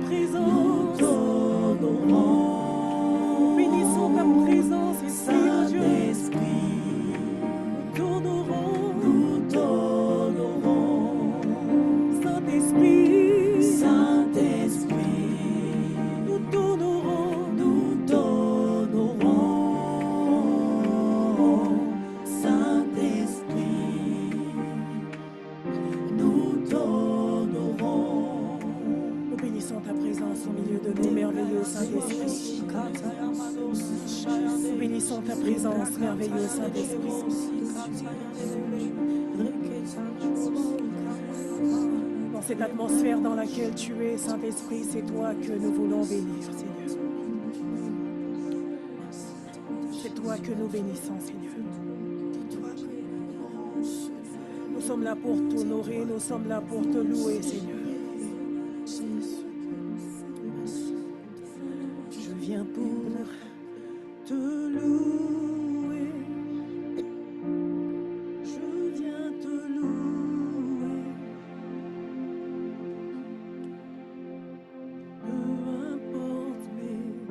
présence. Bénissons ta présence, Esprit de Dieu. Nous t'honorons. Saint-Esprit. Nous t'honorons. Nous bénissons ta présence au milieu de nous, merveilleux Saint-Esprit. Nous bénissons ta présence, merveilleux Saint-Esprit. Dans cette atmosphère dans laquelle tu es, Saint-Esprit, c'est toi que nous voulons bénir, Seigneur. C'est toi que nous bénissons, Seigneur. Nous sommes là pour t'honorer, nous sommes là pour te louer, Seigneur. Je viens pour te louer. Je viens te louer. Peu importe mes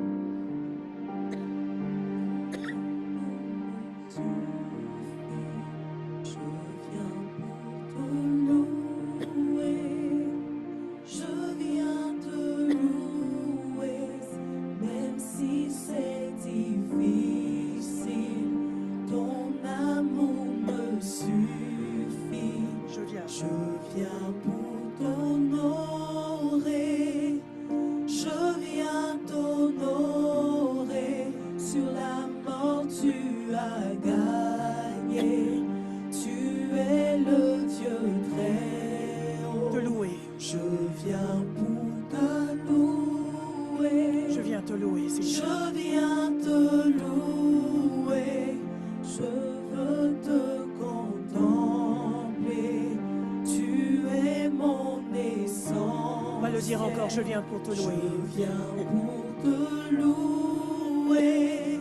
je viens pour te louer. Je viens pour te louer.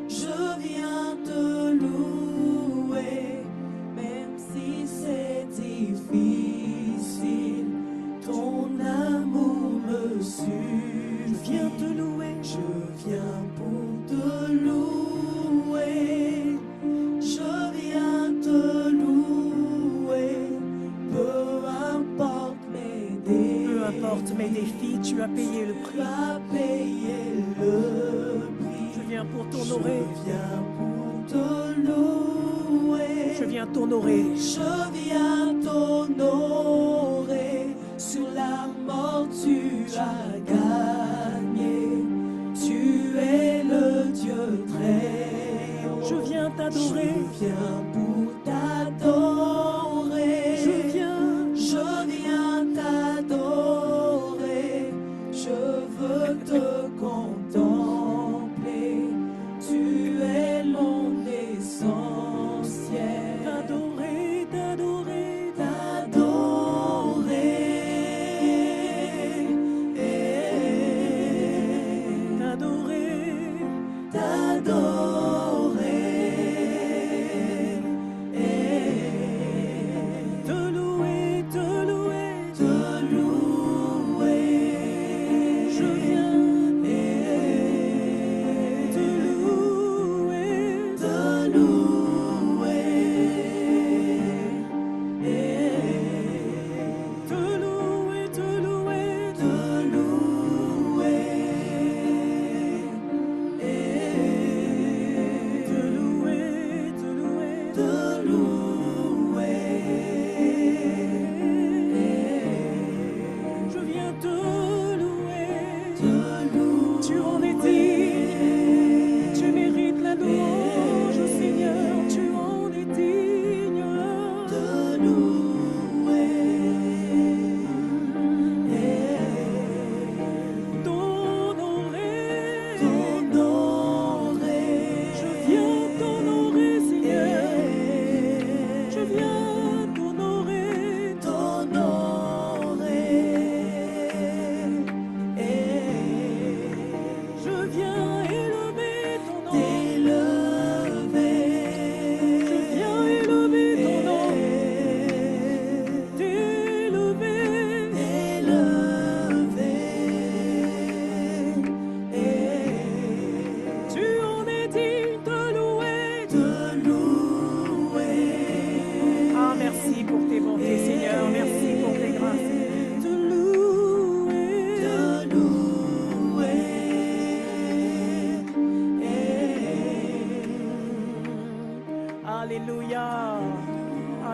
Je viens te louer. Même si c'est difficile, ton amour me suffit. Je viens te louer. Je viens pour te louer. Je viens te louer. Peu importe mes défis. Peu importe mes défis, tu as payé le prix. Je viens pour t'honorer. Je viens t'honorer. Je viens t'honorer. Sur la mort tu as gagné. Tu es le Dieu très haut. Je viens t'adorer. Je viens pour t'adorer. Je viens t'adorer. Je veux te contempler. Tu es mon essentiel. T'adorer, t'adorer, t'adorer. T'adorer. T'adorer. te louer, te louer, Te louer. je viens te louer, Te louer. te louer, te louer, Te louer. te louer, te louer, Te louer. je viens te louer. Te louer. Tu en es digne, tu mérites la louange, Seigneur, tu en es digne. Te louer. T'honorer, T'honorer. je viens t'honorer, Seigneur, je viens t'honorer, T'honorer. je viens élever ton nom, T'élever. je viens élever ton nom,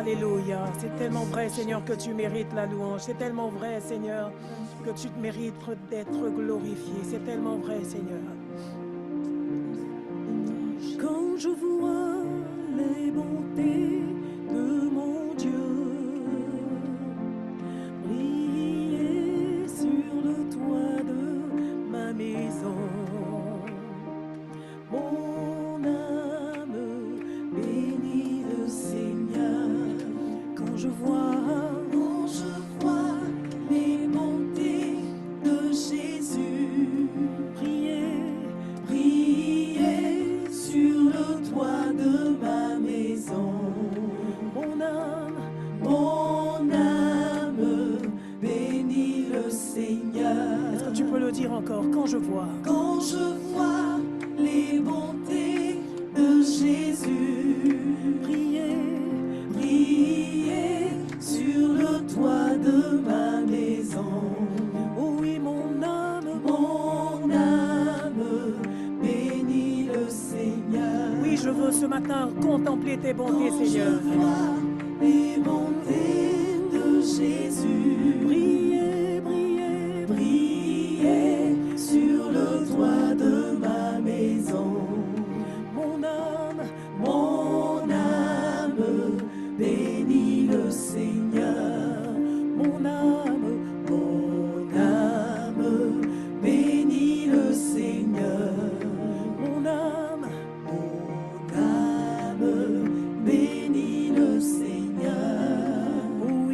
Alléluia. C'est tellement vrai, Seigneur, que tu mérites la louange. C'est tellement vrai, Seigneur, que tu te mérites d'être glorifié. C'est tellement vrai, Seigneur. Quand je vois les bontés de mon Dieu briller sur le toit de ma maison, mon âme bénit le Seigneur. Quand je vois les bontés de Jésus briller sur le toit de ma maison, mon âme bénit le Seigneur. Est-ce que tu peux le dire encore? Quand je vois les bontés de Jésus briller sur le toit de ma maison. Oui, mon âme bénit le Seigneur. Oui, je veux ce matin contempler tes bontés, Seigneur. Je vois les bontés de Jésus briller sur le toit de ma maison. Mon âme bénit le Seigneur. Mon âme bénit le Seigneur. Mon âme bénit le Seigneur.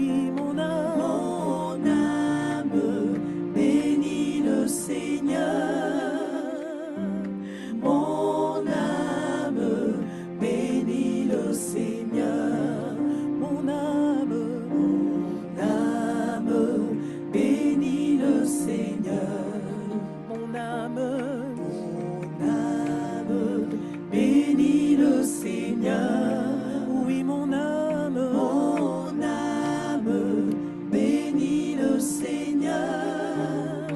Oui, mon âme bénit le Seigneur. Mon âme bénit le Seigneur. Mon âme bénit le Seigneur. Mon âme bénit le Seigneur. Oui, mon âme bénit le Seigneur.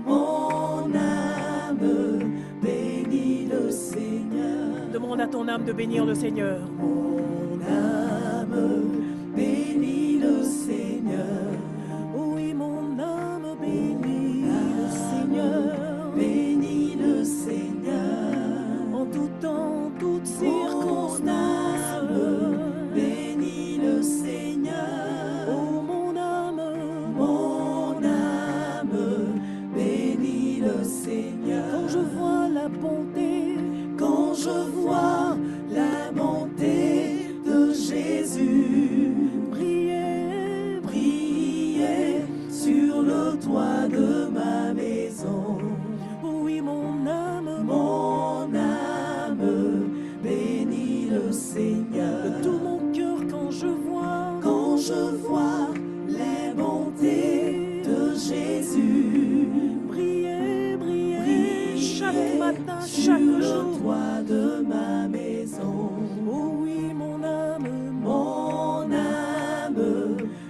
Mon âme bénit le Seigneur. Demande à ton âme de bénir le Seigneur. Mon âme bénit le Seigneur. Oui, mon âme bénit le Seigneur. Bénit le Seigneur. En tout temps, toutes circonstances. Bénit le Seigneur. Oh, mon âme bénit le Seigneur. Quand je vois la bonté, de Jésus briller sur le toit de ma maison. Oui, mon âme bénit le Seigneur. De tout mon cœur, quand je vois les bontés de Jésus briller chaque matin, chaque jour, le toit de ma maison. Oh oui, mon âme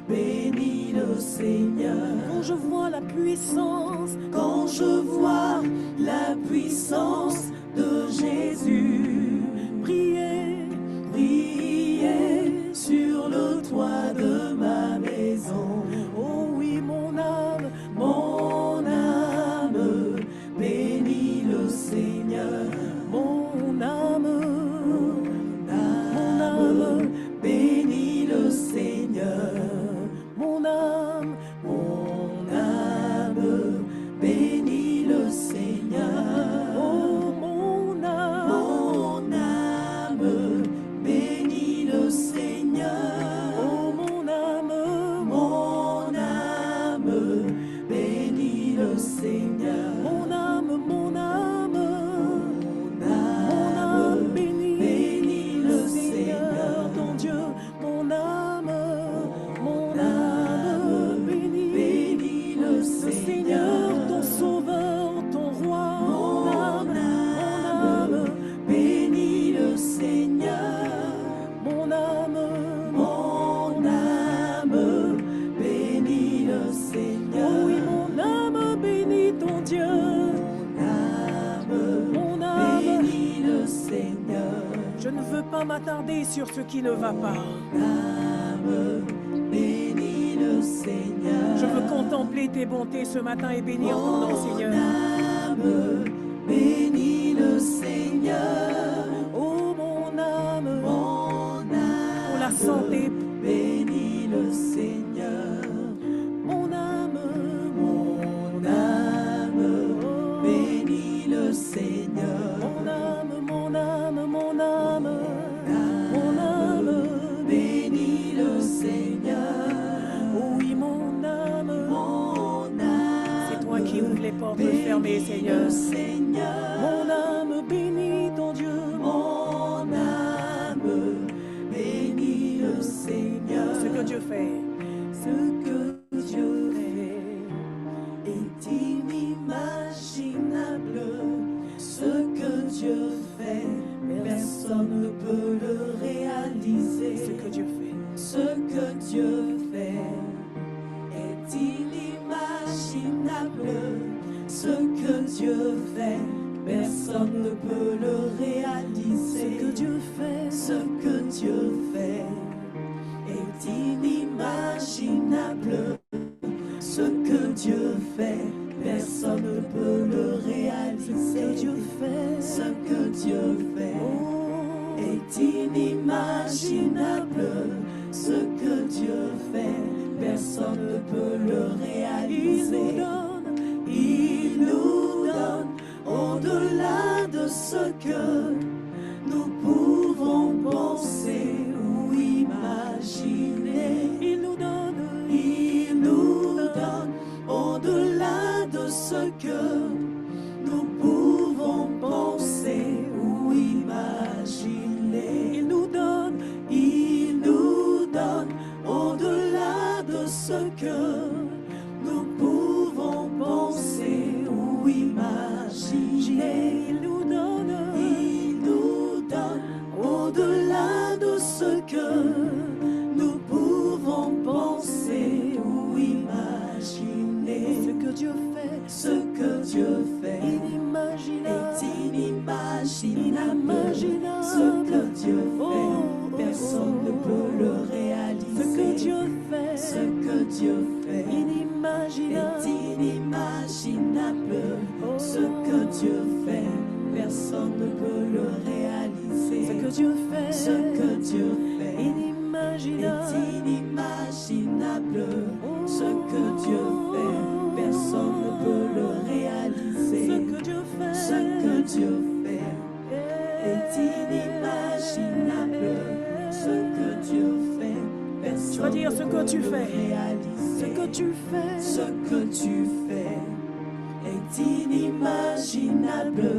bénit le Seigneur. Quand je vois la puissance, de Jésus briller sur le toit de ma maison. Oh oui, mon âme bénit le Seigneur. Mon âme bénit le Seigneur. Mon âme bénit le Seigneur. Oh, mon âme bénit le Seigneur. Oh, mon âme bénit le Seigneur. Mon âme bénit le Seigneur, ton Dieu. Mon âme bénit le Seigneur, ton Sauveur, ton Roi. Mon âme bénit le Seigneur. Mon âme bénit le Seigneur. Oh oui, mon âme bénit ton Dieu. Mon âme bénit le Seigneur. Je ne veux pas m'attarder sur ce qui ne va pas. Bénis le Seigneur. Je veux contempler tes bontés ce matin et bénir ton nom, Seigneur. Bénis le Seigneur. Oh, mon âme, pour la santé. Bénis le Seigneur. Mon âme, bénis le Seigneur. mon âme, mon âme, mon âme, mon âme, bénis le Seigneur. oui, mon âme, c'est toi qui ouvres les portes fermées, Seigneur. Mon âme, bénis ton Dieu. Mon âme, bénis le Seigneur. Ce que Dieu fait, Ce que Dieu fait est inimaginable. Ce que Dieu fait, personne ne peut le réaliser. ce que Dieu fait. Ce que Dieu fait est inimaginable. Ce que Dieu fait, personne ne peut le réaliser. Ce que Dieu fait, Ce que Dieu fait est inimaginable. Ce que Dieu fait, personne ne peut le réaliser. Ce que Dieu fait est inimaginable. Ce que Dieu fait, personne ne peut le réaliser. Il nous donne au-delà de ce que nous pouvons penser ou imaginer. il nous donne Au-delà de ce que nous pouvons penser ou imaginer. il nous donne Au-delà de ce que nous pouvons penser ou imaginer. il nous donne Au-delà de ce que nous pouvons penser ou imaginer. ce que Dieu fait, Ce que Dieu fait inimaginable, est inimaginable. inimaginable. Ce que Dieu fait, Oh, personne ne peut le réaliser. ce que Dieu fait, Ce que Dieu fait inimaginable. est inimaginable. Oh. Ce que Dieu fait, personne ne peut le réaliser. Ce que Dieu fait, Ce que Dieu fait inimaginable. est inimaginable. Ce que Dieu fait, personne ne peut le réaliser. Ce que Dieu fait, Ce que Dieu fait est inimaginable. Ce que Dieu fait, personne Tu vas dire ce ne que peut tu le fais. réaliser. Ce que tu fais, Ce que tu fais est inimaginable.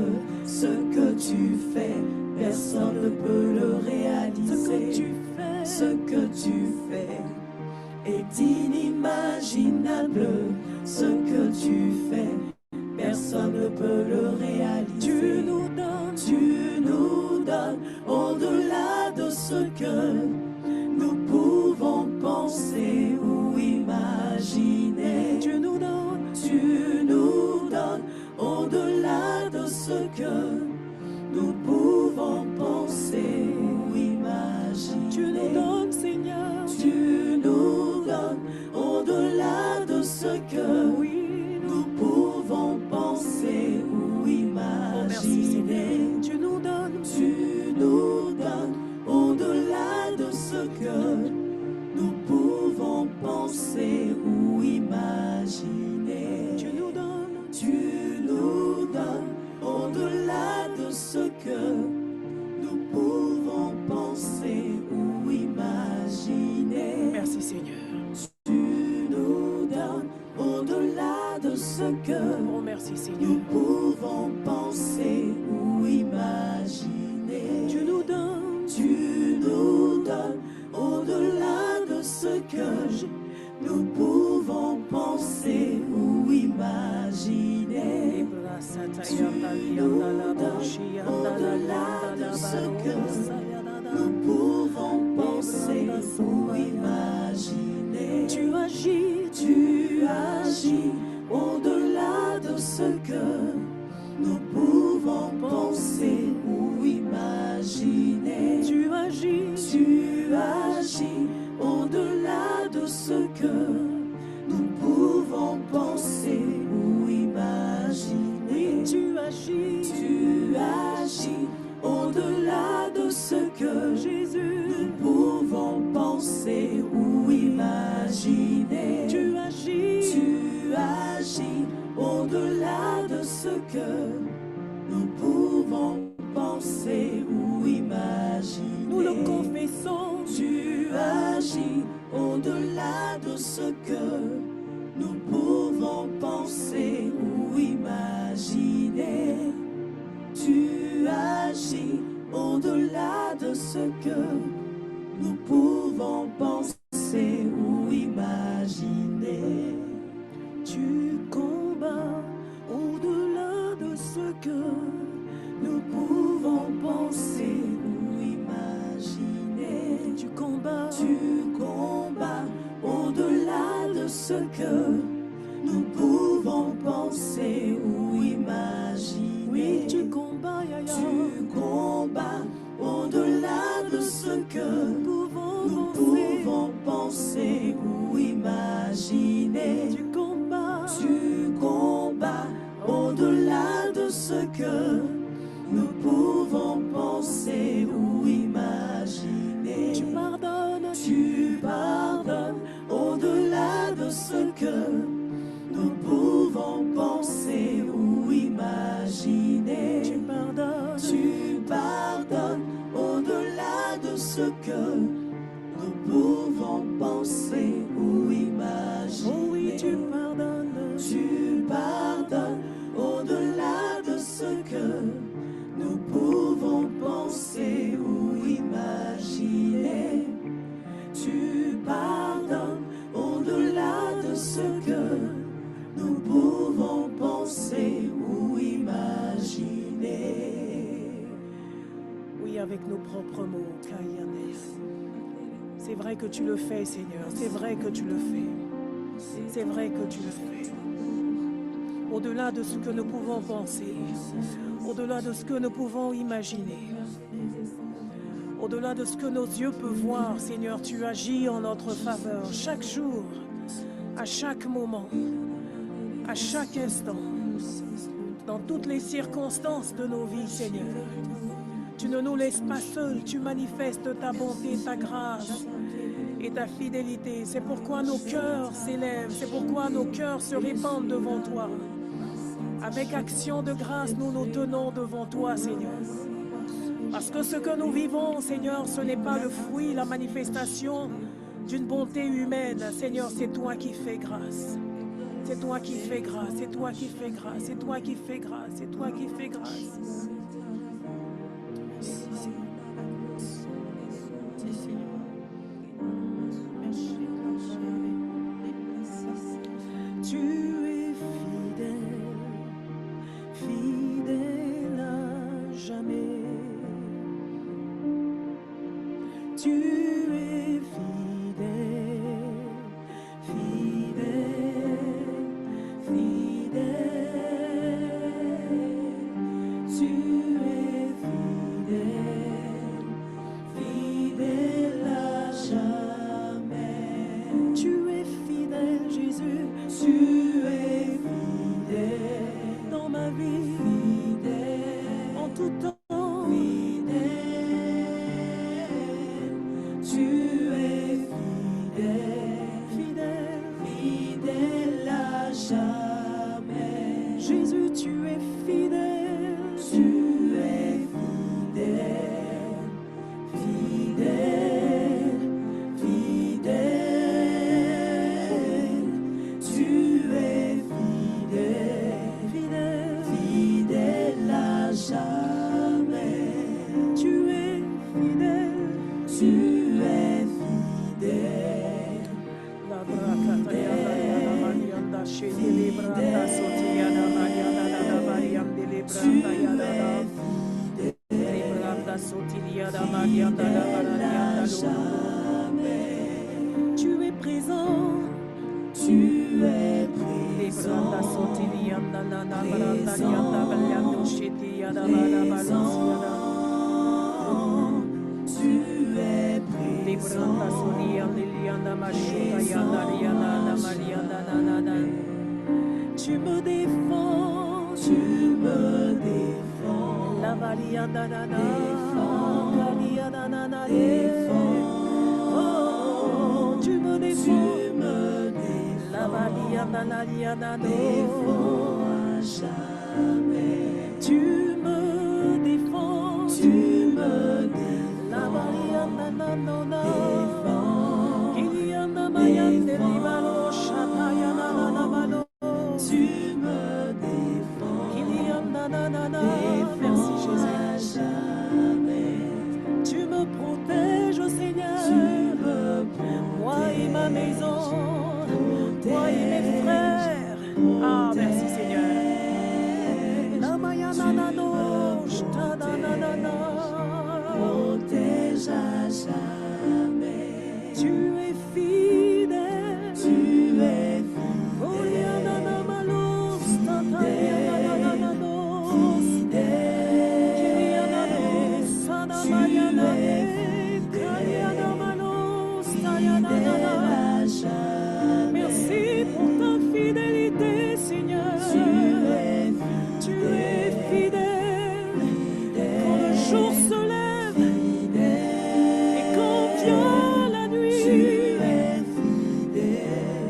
Ce que tu fais, personne ne peut le ce que réaliser. tu fais, Ce que tu fais est inimaginable. Ce que tu fais, personne ne peut le réaliser. tu nous donnes au-delà de ce que nous pouvons penser ou imaginer. tu nous donnes Au-delà de ce que nous pouvons penser ou imaginer. tu nous donnes, Seigneur. Tu nous donnes au-delà de ce que Oui, nous pouvons penser ou oh, merci, Seigneur. imaginer. Tu nous donnes, Au-delà de ce que nous pouvons penser ou imaginer. tu nous donnes, Au-delà de ce que nous pouvons penser ou imaginer. merci, Seigneur. Tu nous donnes au-delà de ce que Oh, merci, Seigneur. nous pouvons penser ou imaginer. Tu nous donnes, Au-delà de ce que nous pouvons penser ou imaginer. Au-delà de ce que nous pouvons penser ou imaginer. tu agis, Au-delà de ce que nous pouvons penser ou imaginer. tu ce que nous pouvons penser ou imaginer. Oui, tu agis. Tu agis au-delà de ce que Jésus, nous pouvons penser ou imaginer. tu agis. Tu agis au-delà de ce que nous pouvons penser ou imaginer. Nous le confessons. Tu agis au-delà de ce que nous pouvons penser ou imaginer. Tu agis au-delà de ce que nous pouvons penser ou imaginer. Tu combats au-delà de ce que Nous pouvons penser ou imaginer. tu combats. Tu combats au-delà de ce que nous pouvons penser ou imaginer. Oui, tu combats, Yaya. Tu combats au-delà de ce que Nous nous pouvons penser ou imaginer. Tu combats. Tu combats au-delà de ce que nous pouvons penser ou imaginer. Tu pardonnes. Tu pardonnes au-delà de ce que nous pouvons penser ou imaginer. Tu pardonnes. Tu pardonnes au-delà de ce que nous pouvons penser ou imaginer. Oh oui, tu pardonnes. Tu pardonnes au-delà de ce que nous pouvons penser ou imaginer. Tu pardonnes au-delà de ce que nous pouvons penser ou imaginer. Oui, avec nos propres mots, Kayanes. C'est vrai que tu le fais, Seigneur. C'est vrai que tu le fais. C'est vrai que tu le fais. Au-delà de ce que nous pouvons penser, au-delà de ce que nous pouvons imaginer, au-delà de ce que nos yeux peuvent voir, Seigneur, tu agis en notre faveur chaque jour, à chaque moment, à chaque instant, dans toutes les circonstances de nos vies, Seigneur. Tu ne nous laisses pas seuls, tu manifestes ta bonté, ta grâce et ta fidélité. C'est pourquoi nos cœurs s'élèvent, c'est pourquoi nos cœurs se répandent devant toi. Avec action de grâce, nous nous tenons devant toi, Seigneur. Parce que ce que nous vivons, Seigneur, ce n'est pas le fruit, la manifestation d'une bonté humaine. Seigneur, c'est toi qui fais grâce. C'est toi qui fais grâce, c'est toi qui fais grâce, c'est toi qui fais grâce, c'est toi qui fais grâce. Tu es fidèle, fidèle à jamais. Tu es fidèle, fidèle, fidèle. Tu es fidèle, fidèle à jamais. Tu es fidèle, Jésus. Tu es fidèle dans ma vie, fidèle en tout temps. Jésus, tu es fidèle. Tu es fidèle, fidèle, fidèle. Tu es fidèle, fidèle, fidèle à jamais. Tu es fidèle, tu es fidèle. La tu es présent, tu es présent, tu es présent, Tu me défends, tu me défends. La valia da da da, valia da da da, oh, tu me défends, la valia da da da da, défends à jamais. tu me défends, Tu me défends, la valia da da da da, défends, Kilianda mayande libalo shataya da da da malo, tu me défends, Kilianda da da da, merci Jésus. Tu me protèges, Seigneur, tu me moi et ma maison, moi et mes frères. Ah, merci Seigneur. La maya na na no, shta na na na na. protège à jamais. Tu es fidèle. Tu es Oh, ya na na malo, sta ta ya na na na na no. Kiria na no, sa na ma ya na ne. Karia na malo, sta ya na na na. Merci pour ta fidélité, Seigneur. Tu es fidèle. Quand le jour se lève et quand vient la nuit,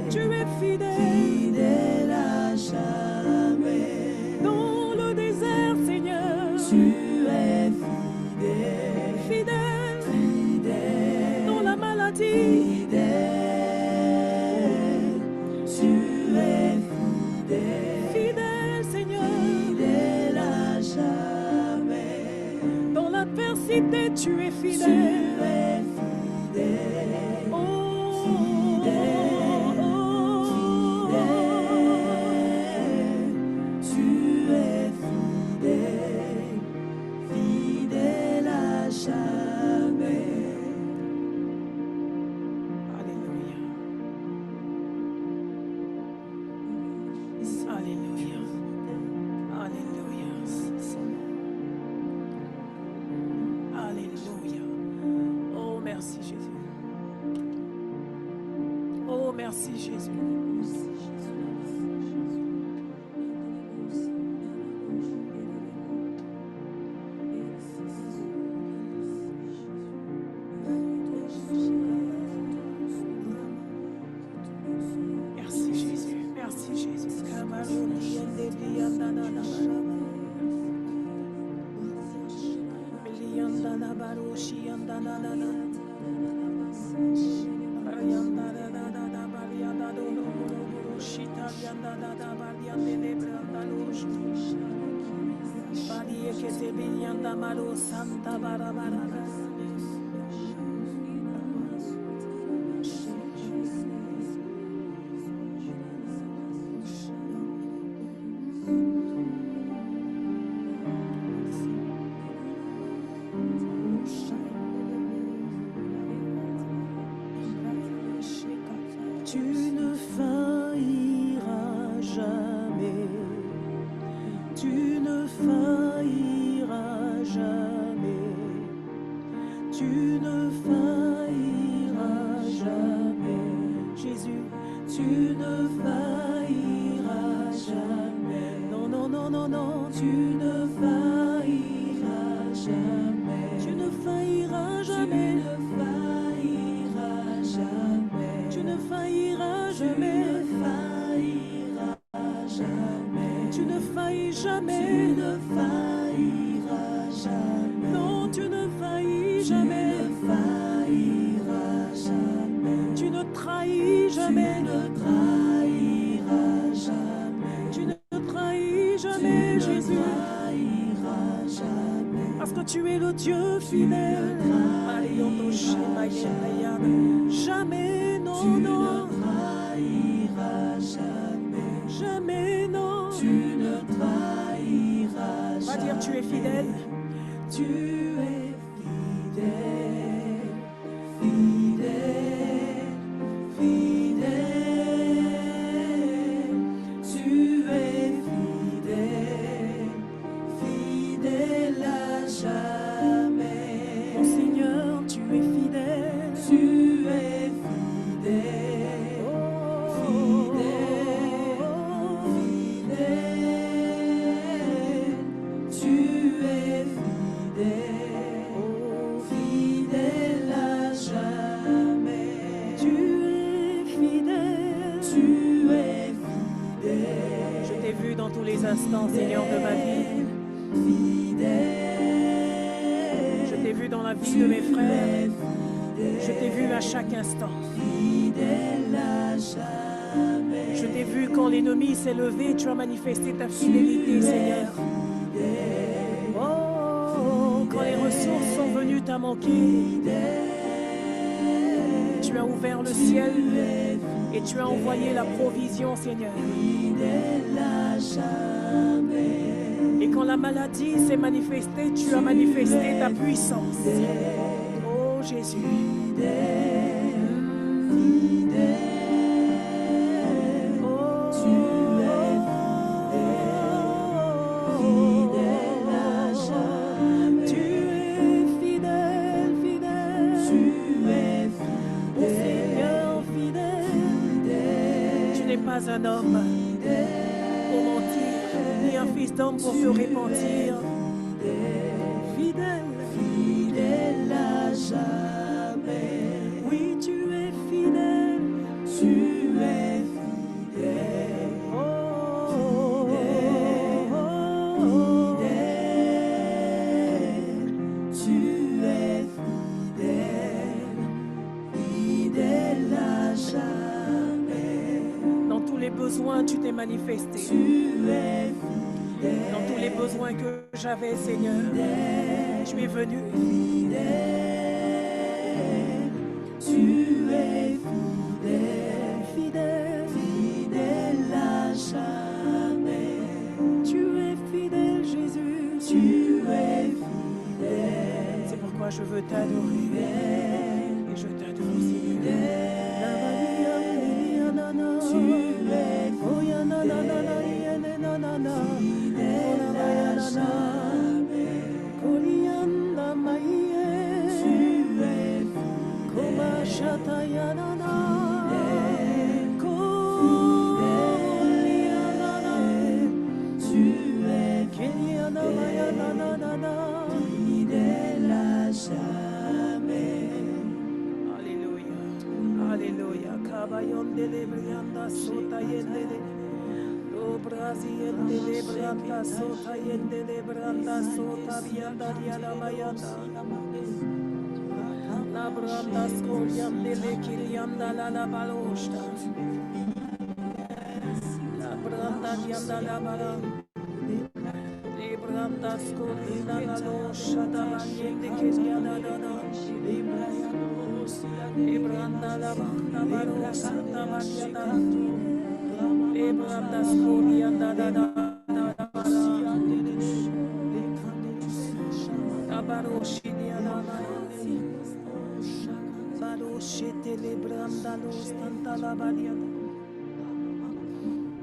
tu es fidèle à jamais. dans le désert, Seigneur. Tu es Fidèle fidèle, dans la maladie. fidèle. Tu es fidèle, Fidèle, Seigneur. fidèle à jamais. Dans l'adversité, tu es Tu fidèle. es fidèle, Oh, tu es fidèle, fidèle à jamais. Alléluia. Alléluia. Alléluia. Alléluia. Oh, merci Jésus. Oh, merci Jésus. Merci Jésus. Merci Jésus. Santa Barbara. Tu ne failliras jamais. Tu ne failliras jamais. Tu ne failliras jamais. Jésus, tu ne failliras jamais. Non, non, non, non, non, tu ne failliras jamais. Tu ne failliras jamais. Tu ne failliras jamais. Tu ne faillis jamais. Tu ne failliras jamais. Non, tu ne faillis jamais. Tu ne trahis jamais. Tu ne trahis jamais, Jésus. Parce que tu es le Dieu fidèle. Jamais, non, non. Jamais, non. Tu ne trahiras Va dire, tu es fidèle. Tu es fidèle, fidèle, fidèle. Tu es fidèle, fidèle à jamais. Mon Seigneur, tu es fidèle. Tu dans tous les instants, Seigneur, de ma vie. Je t'ai vu dans la vie de mes frères. Je t'ai vu à chaque instant. Je t'ai vu quand l'ennemi s'est levé, tu as manifesté ta fidélité, Seigneur. Oh, quand les ressources sont venues t'as manqué, tu as ouvert le ciel et tu as envoyé la provision, Seigneur. Et quand la maladie s'est manifestée, tu as manifesté ta puissance. Oh Jésus. Pas un homme pour mentir, ni un fils d'homme pour se repentir. Fidèle, fidèle à jamais. Oui, tu es fidèle, tu es fidèle. Oh, fidèle, tu es fidèle, fidèle à jamais. Tous les besoins, tu t'es manifesté. Tu es fidèle. Dans tous les besoins que j'avais, Seigneur, tu es venu. Fidèle. Tu es fidèle, fidèle, fidèle à jamais. Tu es fidèle, Jésus. Tu es fidèle. C'est pourquoi je veux t'adorer. Et je t'adore, Seigneur. Tu es oh ya na na na na na na na fidèle à jamais. Kolianda maïe. Tu es koma shata ya na na. Kolianda na. Tu es kelianda ya na na na na. Fidèle à jamais. Alléluia. Alléluia. Kabayonde le brianda sota yende le Brazi yende le branda sota yende le branda sota bianda diana mayanda la branda skoriande le kirianda la balosta la branda dianda la bala le branda skorina la losha da yende kirianda da Ibranda la banda barosa da banda Ibranda skoria da da da da baroshi dia da da baroshi te le branda los tanta la balia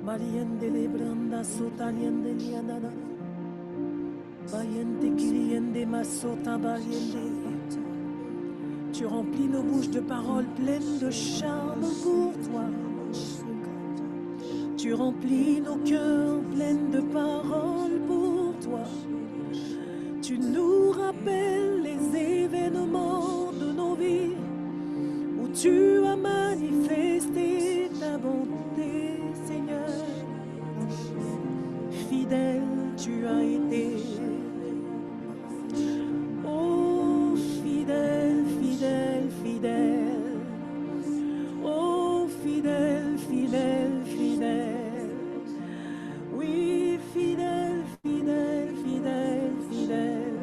Mariende le branda sotaliende liana da Bayende kiriende masota bayende. Tu remplis nos bouches de paroles pleines de charme pour toi. Tu remplis nos cœurs pleins de paroles pour toi. Tu nous rappelles les événements de nos vies où tu as manifesté ta bonté, Seigneur. Fidèle, tu as été. Fidèle, oh fidèle, fidèle, fidèle, oui fidèle, fidèle, fidèle, fidèle,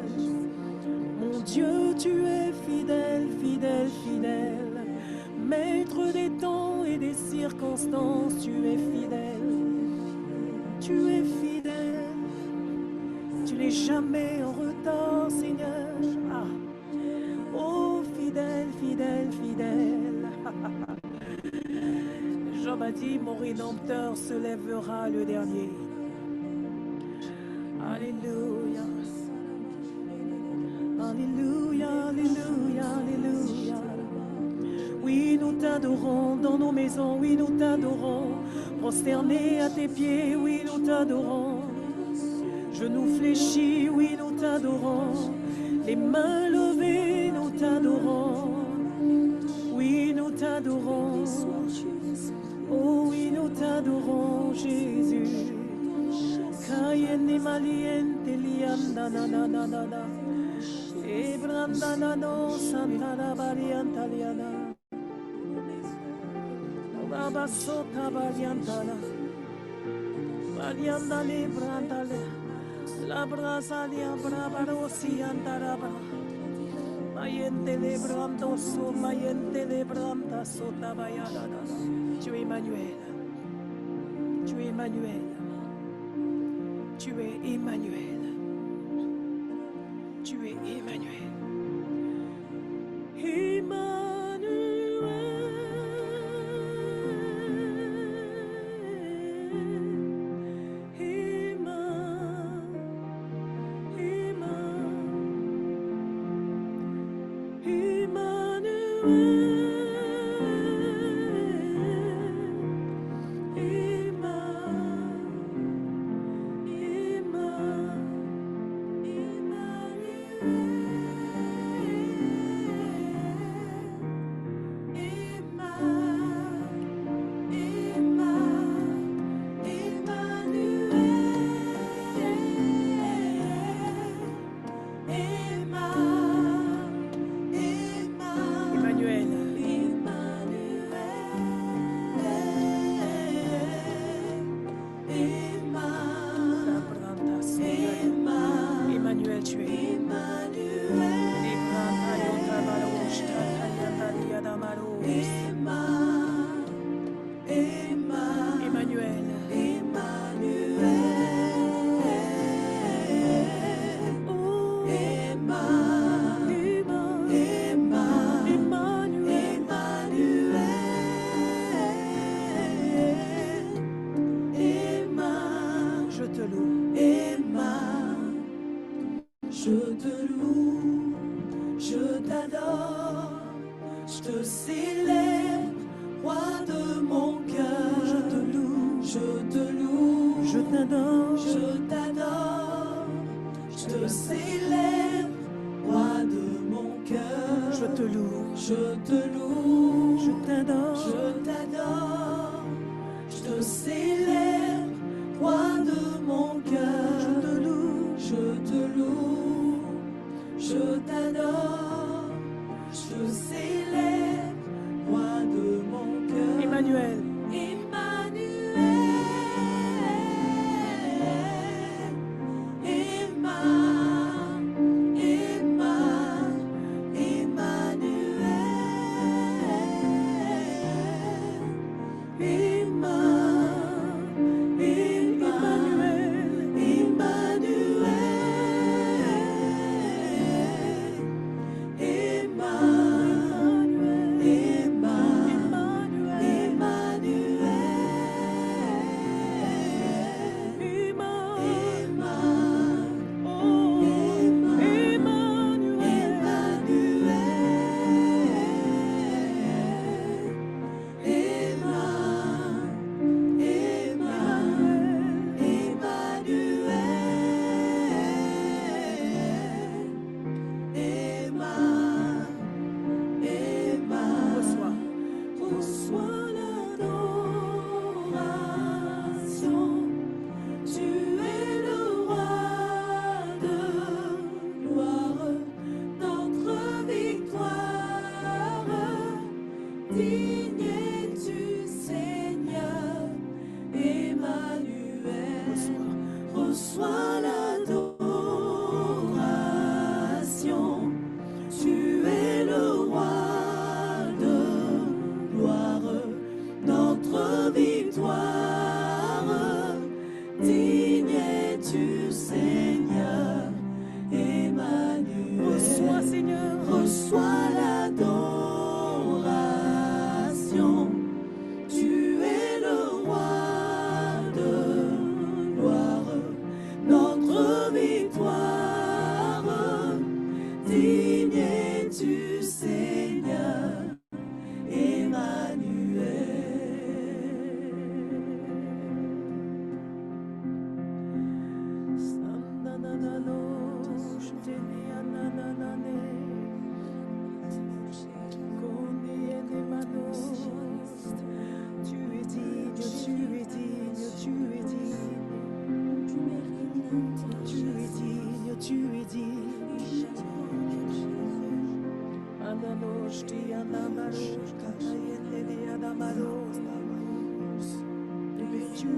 mon Dieu tu es fidèle, fidèle, fidèle, maître des temps et des circonstances, tu es fidèle, tu n'es jamais en retard Seigneur, ah. Oh, fidèle, fidèle, fidèle. Job a dit, mon Rédempteur se lèvera le dernier. Alléluia. Alléluia, alléluia, alléluia. Oui, nous t'adorons dans nos maisons, oui, nous t'adorons. Prosternés à tes pieds, oui, nous t'adorons. Genoux fléchis, oui, nous t'adorons. Les mains levées, nous t'adorons. Oui, nous t'adorons. Oh oui, nous t'adorons, Jésus. Kayeni maliente lianda na na na na na. Ebranda na no santa la varianta liana. Rabasota varianta la. Varianda le branda le. La brasa lia brabarosi andarabra. Mayente le brandoso, mayente le branda sota bayada. Tu es Emmanuel. Tu es Emmanuel. Tu es Emmanuel. Tu es Emmanuel.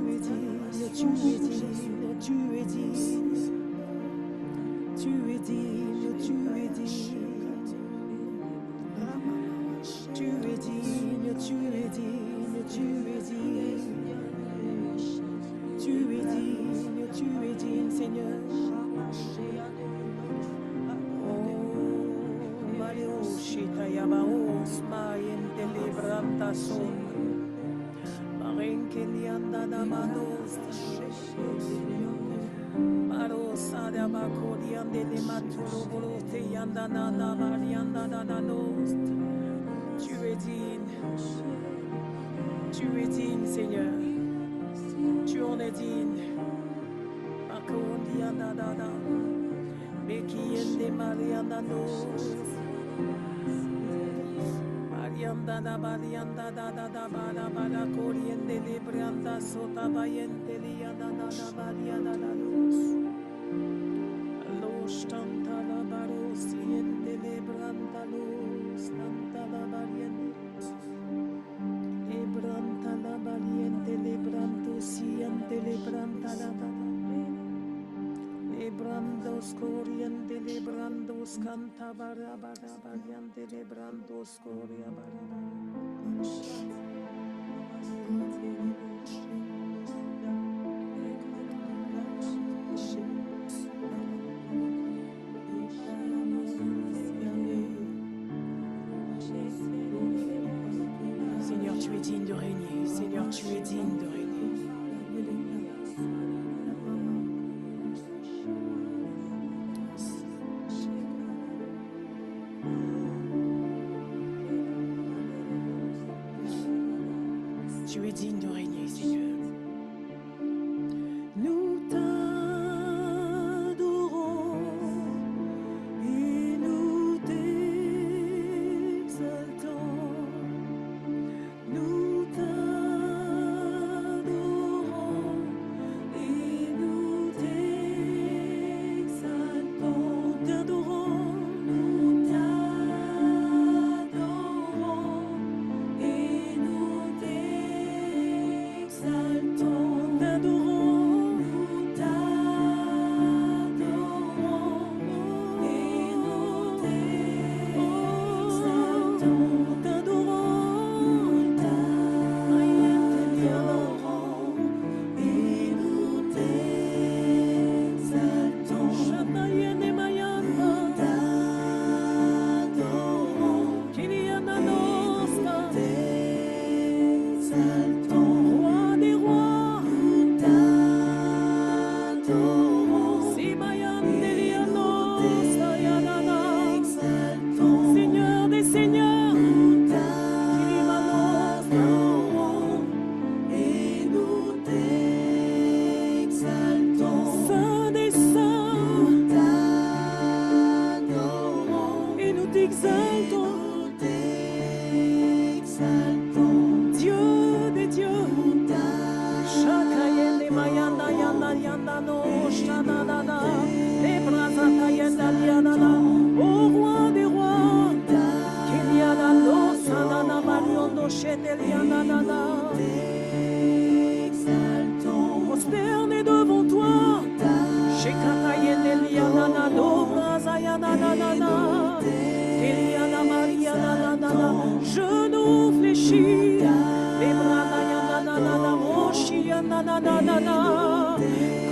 es digne, tu es digne, tu es digne. Tu es digne, tu es digne. Tu es digne, tu es digne, tu es digne. Tu es digne, tu es digne, Seigneur. Oh, Mario Shita Yabaos, Mayente Lebranta Son, Marenke Lianda Damados, Marosa Dabako Liande de Matolo Bolote Yanda Nana Marianda Nananos. Tu es digne. Tu es digne, Seigneur. Tu en es digne. Makondianda Dada. Mekiende Marianda Nos. Marianda da Marianda Dada da Bada Bada Coriende Libranda Sota Bayente Lianda Dada Marianda Nos. Los Tanta la Barosiende Libranda Los Tanta la Variante. Libranta la Valiente Libranto Siente Libranta la Dada. Librandos Coriente Librandos Canta Barabara Variante Librandos Coria Barabara. Seigneur, tu es digne de régner. Seigneur, tu es digne de régner. Tu es digne de régner, Seigneur. Nous t'adorons et nous t'exaltons. Nous t'adorons et nous t'exaltons. Nous t'adorons, nous t'adorons et nous t'exaltons. Nous t'adorons, nous t'adorons et nous t'exaltons. Nous t'adorons, nous t'adorons et nous t'exaltons. Shatayene Mayanda, nous t'adorons, Kiliana Nostra, t'exaltons. Roi des rois, nous t'adorons. Simayande Lianos, Sayanana, Seigneur des seigneurs, nous t'adorons et nous t'exaltons. Saint des saints, nous t'adorons et nous t'exaltons. Dieu des dieux, Shakayende Mayanda Yanda Yanda no Shanana, Ebrazata Yanda Lianana, au roi des rois, Kiliana no Sanana Mariondo Cheteliana Nana, prosterné devant toi, Shekata Yende Lianana no Brazayana Nana, Kiliana Mariana Nana, genoux fléchis, Ebrana Yana Nana, Moshi Yana Nana,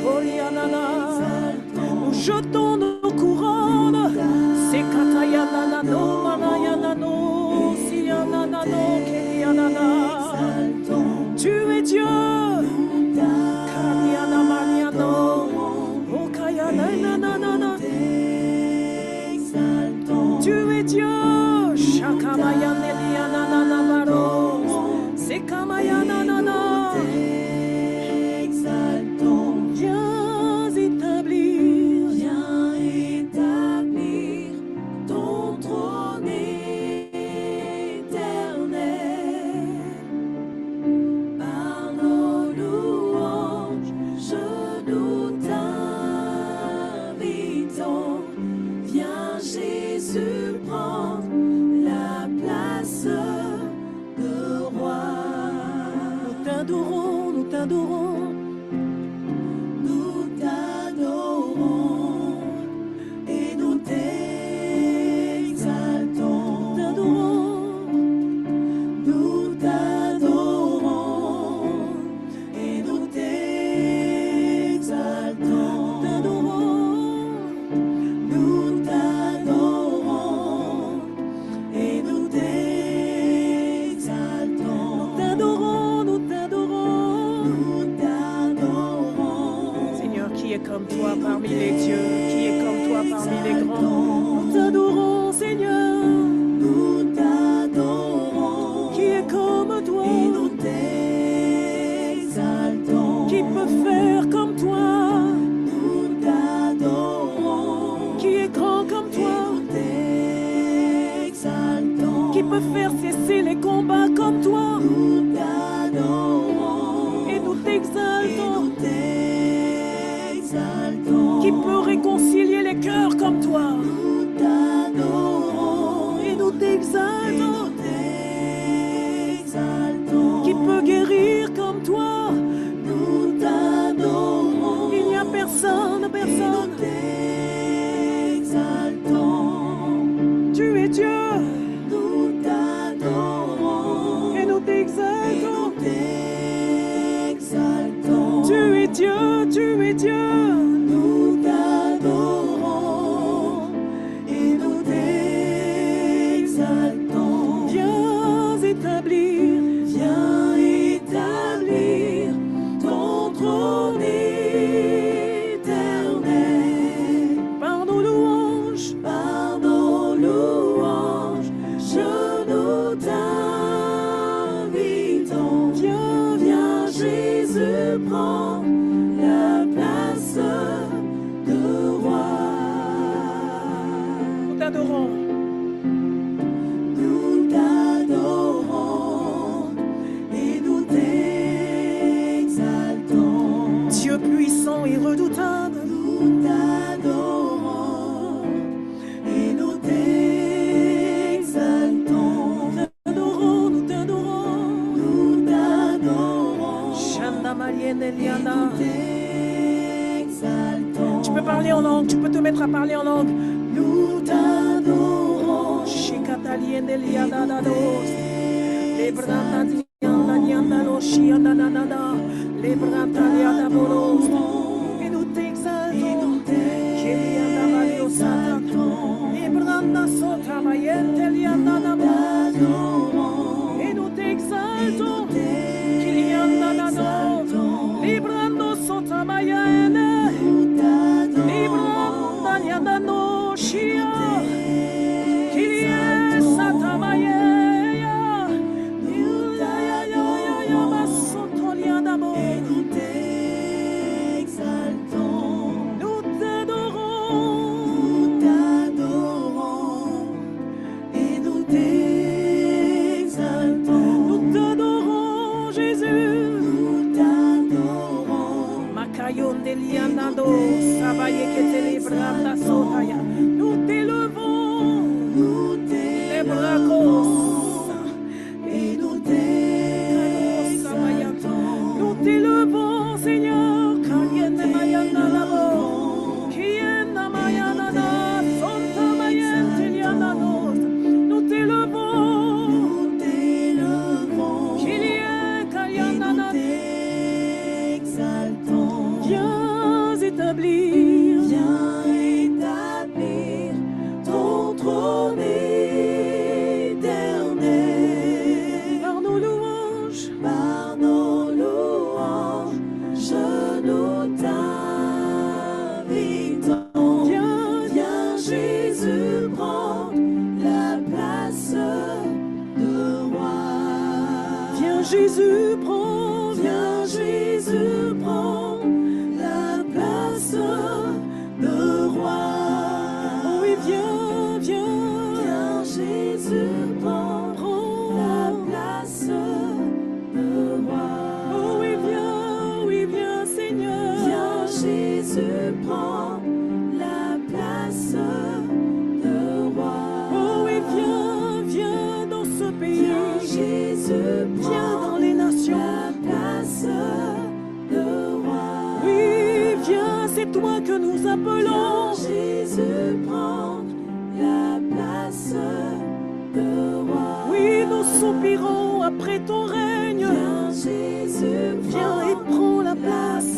Koliana, nous jetons nos couronnes, Sekata Yana Nano, Manayana no, Siana Nano, Kiliana. Tu es Dieu, Kaliana Mariano, Okayana Nana, tu es Dieu, Shakamayana Eliana Navaro, Sekamayana Nana. Viens établir ton trône éternel. Par nos louanges, nous t'invitons. Viens Jésus prendre la place de roi. Nous t'adorons, nous t'adorons. parmi les dieux? Qui est comme toi parmi les grands? Nous t'adorons, Seigneur. Nous t'adorons. Qui est comme toi? Et nous t'exaltons. Qui peut faire comme toi? Nous t'adorons. Qui est grand comme toi? Qui peut faire cesser les combats comme toi? Nous t'adorons. Et nous t'exaltons. Qui Qui peut réconcilier les cœurs comme toi? Nous t'adorons. Et nous t'exaltons. T'exaltons. Qui peut guérir comme toi? Nous t'adorons. Il n'y a personne, personne. T'exaltons. Tu es Dieu. Nous t'adorons. Et nous t'exaltons. T'exaltons. Tu es Dieu, tu es Dieu. Nous t'adorons. Et nous t'exaltons. Viens établir. Viens établir ton trône éternel. Par nos louanges, Par nos louanges, nous t'invitons. viens, Viens Jésus, prends la place de roi. nous t'adorons. Nous t'adorons et nous t'exaltons. Dieu puissant et redoutable. Nous t'adorons et nous t'exaltons. Nous t'adorons. Nous t'adorons. Shanda Marienne Eliana. T'exaltons. Tu peux parler en langue, tu peux te mettre à parler en langue. Nous t'adorons. Shikatalienne Eliana Dados. Les branta dianda dianda lo shianda nanana. Les branta lianda bolos. Et nous t'exaltons. Kelianda valio satan. Les branta sota mayente Eliana namos. Et nous t'exaltons. Kelianda nanos. Les brando sota mayene. Les branda lianda no shia. Nous t'élevons, les bracos, Et nous t'exaltons. nous t'élevons, Seigneur, Kalienne Mayana Labo, Kiena Mayana Na, Santa Mayente Liana Nos, nous t'élevons, Nous t'élevons. Kilien Kaliana Na, T'exaltons. viens établir. Viens établir ton trône éternel. Par nos louanges, Par nos louanges, nous t'invitons. Viens Jésus, prends la place de roi. viens Jésus, prends, Viens Jésus, prends la place de roi. oh oui, viens, viens, Viens Jésus, prends la place de roi. oh oui, viens, Seigneur. Viens Jésus, prends la place de roi. Oh oui, viens dans ce pays. Viens Jésus, Viens prends dans les nations. la place de roi. Oui, viens, c'est toi que nous appelons. Viens Jésus, prends la place de roi. Oui, nous soupirons après ton règne. Viens Jésus, Viens et prends la place.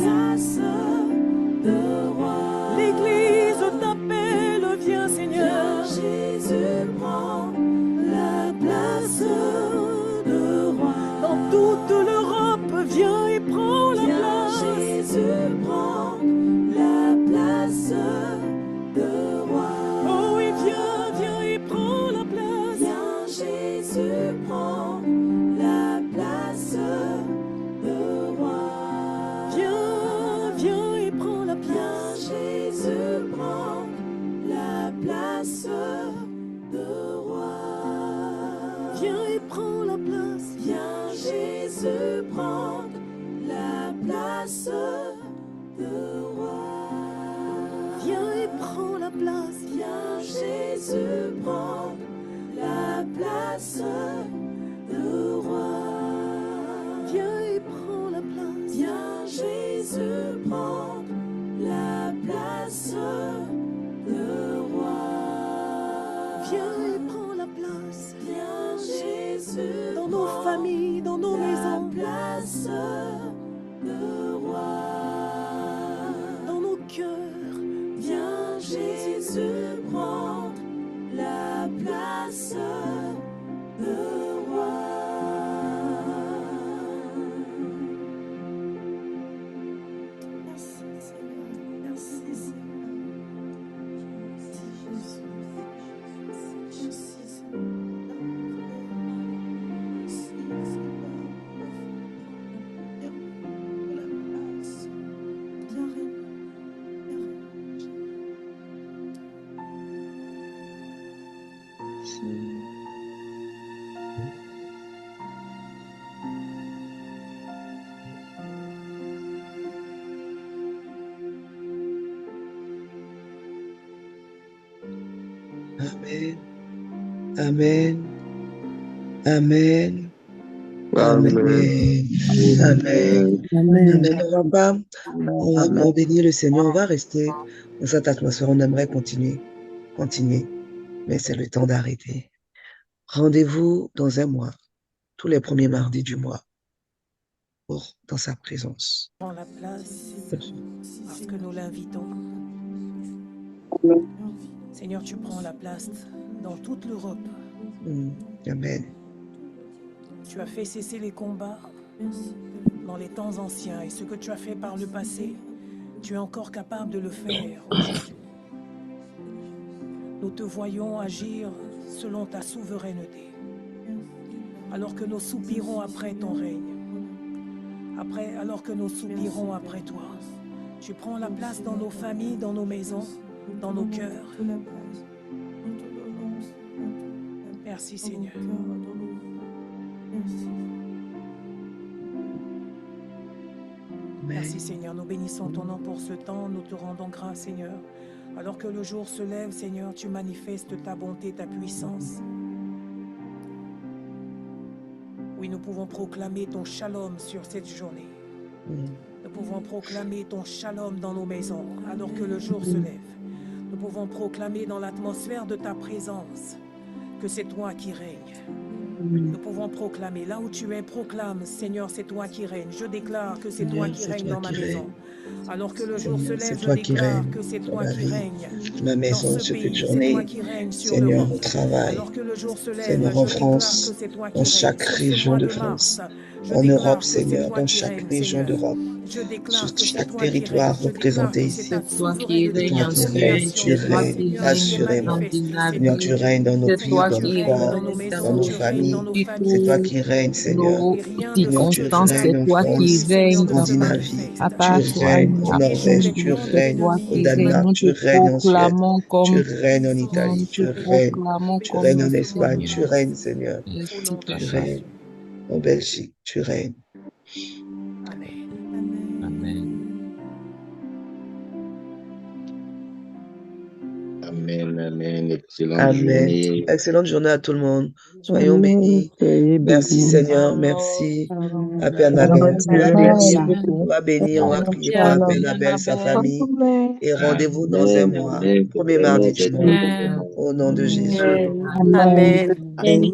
de roi. L'Église t'appelle, viens, Seigneur. Viens Jésus, prends la place de roi. Dans toute l'Europe, viens et prends la Viens place. Jésus, prends la place Jésus prendre la place de roi. Viens et prends la place. Viens Jésus prendre la place de roi. Viens et prends la place. Viens Jésus prendre la place de roi. Viens et prends la place. Viens Jésus dans nos familles, dans nos maisons, place de roi. Dans nos cœurs. Viens Jésus prendre la place de roi. Merci Seigneur, merci Seigneur. Merci Seigneur. Amen. Amen. Amen. Amen. Amen. Amen. On va bénir le Seigneur. On va rester dans cette atmosphère. On aimerait continuer. Mais c'est le temps d'arrêter. Rendez-vous dans un mois, tous les premiers mardis du mois, dans sa présence. Prends la place parce que nous l'invitons. Seigneur, tu prends la place dans toute l'Europe. Amen. Tu as fait cesser les combats dans les temps anciens et ce que tu as fait par le passé, tu es encore capable de le faire aujourd'hui. Nous te voyons agir selon ta souveraineté, alors que nous soupirons après ton règne. Alors que nous soupirons après toi, tu prends la place dans nos familles, dans nos maisons, dans nos cœurs. Merci Seigneur. Merci Seigneur, nous bénissons ton nom pour ce temps, nous te rendons grâce Seigneur. Alors que le jour se lève Seigneur, tu manifestes ta bonté, ta puissance. Oui, nous pouvons proclamer ton shalom sur cette journée. Nous pouvons proclamer ton shalom dans nos maisons alors que le jour se lève. Nous pouvons proclamer dans l'atmosphère de ta présence que c'est toi qui règnes. Nous pouvons proclamer, là où tu es, proclame, Seigneur, c'est toi qui règnes. Je déclare que c'est toi qui règnes dans ma maison. Alors que le jour se lève, je déclare que c'est toi qui règnes. Ma maison sur cette journée, Seigneur, au travail, Seigneur, en France, dans chaque région de France, en Europe, Seigneur, dans chaque région d'Europe, sur chaque territoire représenté ici. C'est toi qui règnes, tu règnes, assurément. Seigneur, tu règnes dans nos vies, dans nos corps, dans nos familles. C'est toi qui règnes, Seigneur. Seigneur, tu règnes en France, Scandinavie. Tu règnes en Norvège, tu règnes au Danemark, tu règnes en Suède, tu règnes en Italie, tu règnes en Espagne, tu règnes, Seigneur. Tu règnes en Belgique, tu règnes. Amen. Excellente journée. Excellente journée à tout le monde. Soyons bénis. Merci Seigneur. Merci à Père Nabel. Merci beaucoup. On va bénir, on va prier pour Père Nabel, sa famille. Et rendez-vous dans un mois, premier mardi du mois. Au nom de Jésus. Amen. Amen.